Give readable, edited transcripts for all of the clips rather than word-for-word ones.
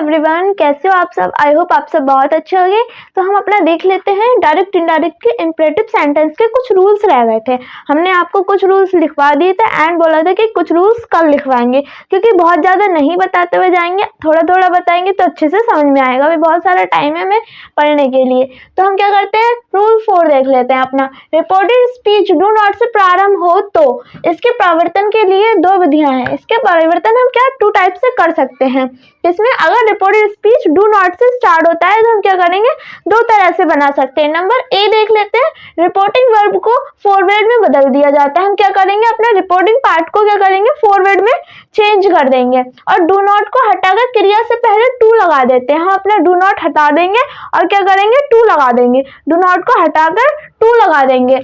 Everyone, कैसे हो आप सब। आई होप आप सब बहुत अच्छे होंगे। तो हम अपना देख लेते हैं डायरेक्ट इनडायरेक्ट के इंपरेटिव सेंटेंस के कुछ रूल्स रह गए थे। हमने आपको कुछ रूल्स लिखवा दिए थे एंड बोला था कि कुछ रूल्स कल लिखवाएंगे, क्योंकि बहुत ज़्यादा नहीं बताते हुए जाएंगे, थोड़ा थोड़ा बताएंगे तो अच्छे से समझ में आएगा। अभी बहुत सारा टाइम है हमें पढ़ने के लिए। तो हम क्या करते हैं, रूल 4 देख लेते हैं अपना। रिपोर्टेड स्पीच डू नॉट से प्रारंभ हो तो इसके परिवर्तन के लिए 2 विधियां हैं। इसके परिवर्तन हम क्या 2 टाइप से कर सकते हैं। इसमें अगर रिपोर्टेड स्पीच डू नॉट से स्टार्ट होता है तो हम क्या करेंगे, 2 तरह से बना सकते हैं। नंबर ए देख लेते हैं, रिपोर्टिंग वर्ब को फॉरवर्ड में बदल दिया जाता है। हम क्या करेंगे, अपना रिपोर्टिंग पार्ट को क्या करेंगे, फॉरवर्ड में चेंज कर देंगे और डू नॉट को हटाकर क्रिया से पहले टू लगा देते हैं। हम अपना डू नॉट हटा देंगे और क्या करेंगे, टू लगा देंगे। डू नॉट को हटाकर टू लगा देंगे।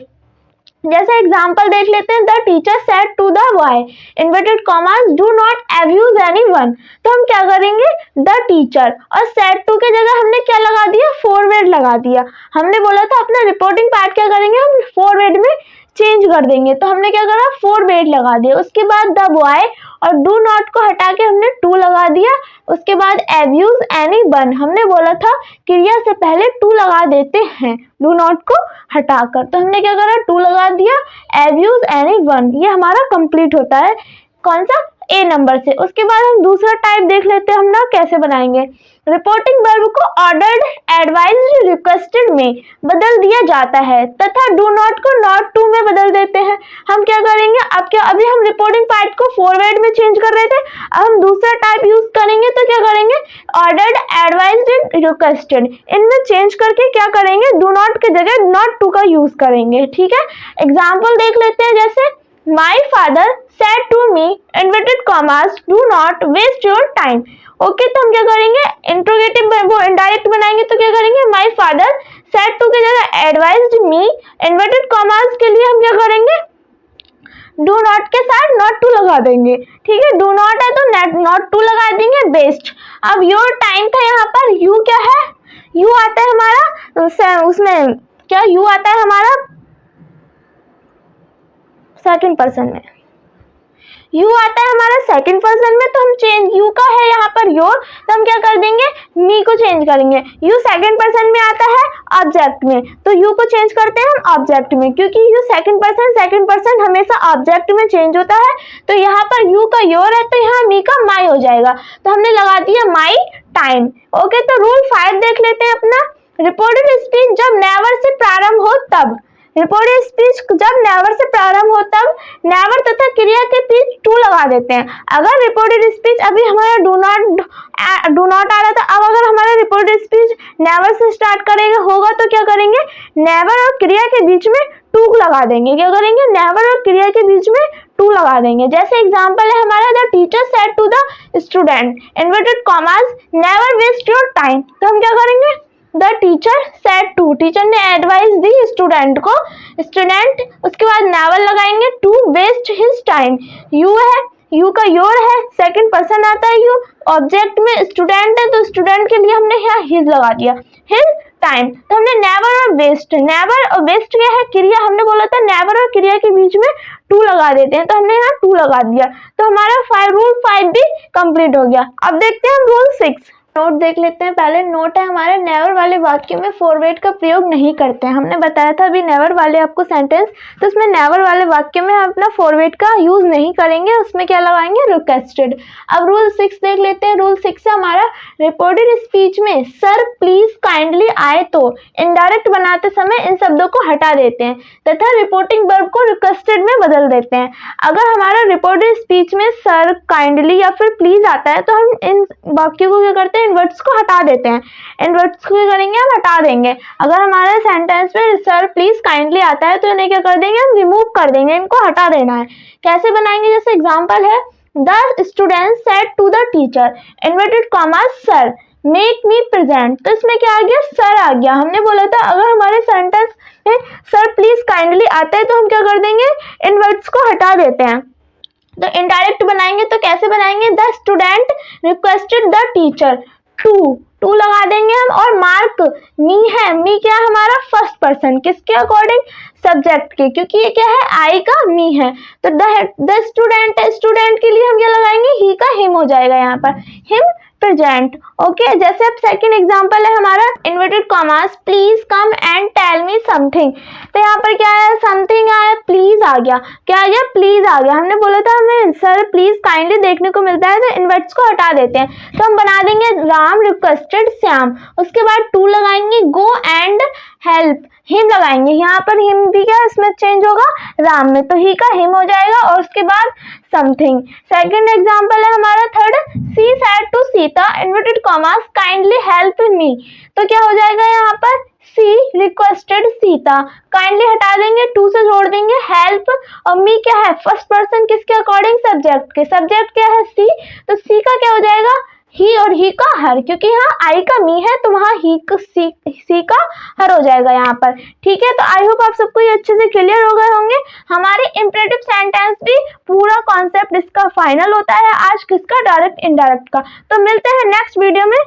जैसे एग्जाम्पल देख लेते हैं, the teacher said to the boy, inverted commas, do not abuse anyone. तो हम क्या करेंगे, द टीचर और सेड टू के जगह हमने क्या लगा दिया, फॉरवर्ड लगा दिया। हमने बोला था अपना रिपोर्टिंग पार्ट क्या करेंगे, हम फॉरवर्ड में चेंज कर देंगे। तो हमने क्या करा, फॉरवर्ड लगा दिया। उसके बाद द बॉय और डू नॉट को हटा के हमने टू लगा दिया। उसके बाद अब्यूज एनीवन, हमने बोला था क्रिया से पहले टू लगा देते हैं डू नॉट को हटाकर। तो हमने क्या करा, टू लगा दिया, अब्यूज एनीवन। ये हमारा कंप्लीट होता है कौन सा, ए नंबर से। उसके बाद हम दूसरा टाइप देख लेते हैं हम ना कैसे बनाएंगे। रिपोर्टिंग वर्ब को ऑर्डर्ड, एडवाइज्ड, रिक्वेस्टेड में बदल दिया जाता है तथा डू नॉट को नॉट टू में बदल देते हैं। हम क्या करेंगे, अब क्या, अभी हम रिपोर्टिंग पार्ट को फॉरवर्ड में चेंज कर रहे थे, अब हम दूसरा टाइप यूज करेंगे। तो क्या करेंगे, ऑर्डर्ड, एडवाइज्ड, रिक्वेस्टेड, इनमें चेंज करके क्या करेंगे, डू नॉट के जगह नॉट टू का यूज करेंगे। ठीक है, एग्जाम्पल देख लेते हैं। जैसे My father said to me, inverted commas, do not waste your time. Okay, तो हम क्या करेंगे, इंट्रोगेटिव वो इनडायरेक्ट बनाएंगे। तो क्या करेंगे, my father said to के जगह advised me, इन्वर्टेड कॉमास के लिए हम क्या करेंगे, डू नॉट के साथ नॉट टू लगा देंगे। ठीक है, डू नॉट है तो नॉट टू लगा देंगे, बेस्ट। अब योर टाइम था, यहाँ पर यू क्या है, यू आता है हमारा, उसमें क्या यू आता है हमारा सेकंड पर्सन में, यू आता है हमारा सेकंड पर्सन में। तो हम चेंज, यू का है यहाँ पर योर, तो हम क्या कर देंगे, मी को चेंज करेंगे। यू सेकंड पर्सन में आता है ऑब्जेक्ट में, तो यू को चेंज करते हैं हम ऑब्जेक्ट में, क्योंकि यू सेकंड पर्सन हमेशा ऑब्जेक्ट में चेंज होता है। तो यहाँ पर यू का योर है तो यहाँ मी का माई हो जाएगा। तो हमने लगा दिया माई टाइम। ओके, तो रूल 5 देख लेते हैं अपना। रिपोर्टेड स्पीच जब नेवर से प्रारंभ हो तब, रिपोर्टेड स्पीच जब नेवर से प्रारंभ हो तब नेवर तथा क्रिया के बीच टू लगा देते हैं। अगर रिपोर्टेड स्पीच अभी हमारा डू नॉट आ रहा था, अब अगर हमारा reported speech never say start करेगा होगा तो क्या करेंगे, नेवर और क्रिया के बीच में टू लगा देंगे। क्या करेंगे, नेवर और क्रिया के बीच में टू लगा देंगे। जैसे एग्जांपल है हमारा, the teacher said to the student, inverted commas, never waste your time. तो हम क्या करेंगे, the teacher said to, teacher ने एडवाइस दी स्टूडेंट को, स्टूडेंट, उसके बाद नेवर लगाएंगे, to waste his time. You है, यू का योर है, सेकंड पर्सन आता है यू, ऑब्जेक्ट में स्टूडेंट है तो स्टूडेंट के लिए हमने यहाँ हिज लगा दिया, हिज टाइम। तो हमने नेवर और वेस्ट, नेवर और वेस्ट क्या है, क्रिया, हमने बोला था नेवर और क्रिया के बीच में टू लगा देते हैं, तो हमने यहाँ टू लगा दिया। तो हमारा रूल 5 भी कंप्लीट हो गया। अब देखते हैं हम रूल 6। नोट देख लेते हैं। पहले नोट है हमारे, नेवर वाले वाक्य में फॉरवर्ड का प्रयोग नहीं करते हैं। हमने बताया था अभी नेवर वाले आपको सेंटेंस, तो उसमें नेवर वाले वाक्य में हम अपना फॉरवर्ड का यूज नहीं करेंगे, उसमें क्या लगाएंगे, रिक्वेस्टेड। अब रूल 6 देख लेते हैं। रूल 6 से हमारा, रिपोर्टेड स्पीच में सर, प्लीज, काइंडली आए तो इनडायरेक्ट बनाते समय इन शब्दों को हटा देते हैं तथा रिपोर्टिंग वर्ब को रिक्वेस्टेड में बदल देते हैं। अगर हमारा रिपोर्टेड स्पीच में सर, काइंडली या फिर प्लीज आता है तो हम इन वाक्यों को क्या करते हैं, इन वर्ड्स को हटा देते हैं। इन वर्ड्स को करेंगे, हम हटा देंगे। अगर हमारे सेंटेंस में सर, प्लीज, काइंडली आता है तो इन्हें क्या कर देंगे, हम रिमूव कर देंगे, इनको हटा देना है। कैसे बनाएंगे, जैसे एग्जांपल है, the student said to the teacher, inverted commas, sir, make me present. तो इसमें क्या आ गया, सर आ गया। हमने बोला था अगर हमारे सेंटेंस में सर, प्लीज, काइंडली आता है तो हम क्या कर देंगे, इन वर्ड्स को हटा देते हैं। तो इनडायरेक्ट बनाएंगे तो कैसे बनाएंगे, the student requested the teacher to लगा देंगे हम, और मार्क मी है, मी क्या है हमारा, फर्स्ट पर्सन, किसके अकॉर्डिंग, सब्जेक्ट के, क्योंकि ये क्या है, आई का मी है। तो द स्टूडेंट है, स्टूडेंट के लिए हम क्या लगाएंगे, ही का हिम हो जाएगा यहाँ पर, हिम प्रेजेंट। ओके, जैसे अब सेकंड एग्जांपल है हमारा inverted commas, please come and tell me something. तो यहाँ पर क्या है, समथिंग आया, प्लीज आ गया, क्या आ गया, प्लीज आ गया। हमने बोला था हमें सर प्लीज काइंडली देखने को मिलता है, तो इन्वर्ट्स को हटा देते हैं, तो हम बना देंगे राम रिक्वेस्टेड श्याम, उसके बाद टू लगाएंगे, गो एंड हेल्प, हिम लगाएंगे, यहाँ पर हिम भी क्या इसमें चेंज होगा राम में, तो ही का हिम हो जाएगा, और उसके बाद समथिंग। सेकंड एग्जांपल है हमारा third, she said to Sita inverted commas kindly help me. तो क्या हो जाएगा यहाँ पर, सी रिक्वेस्टेड सीता, काइंडली हटा देंगे, टू से जोड़ देंगे हेल्प, और मी क्या है फर्स्ट पर्सन किसके अकॉर्डिंग, सब्जेक्ट के, सब्जेक्ट क्या है सी, तो सी का क्या हो जाएगा ही, और ही का हर, क्योंकि यहाँ आई का मी है तो वहाँ ही का सी का हर हो जाएगा यहाँ पर। ठीक है, तो आई होप आप सबको ये अच्छे से क्लियर हो गए होंगे। हमारे इंपरेटिव सेंटेंस भी पूरा कॉन्सेप्ट इसका फाइनल होता है आज, किसका, डायरेक्ट इनडायरेक्ट का। तो मिलते हैं नेक्स्ट वीडियो में।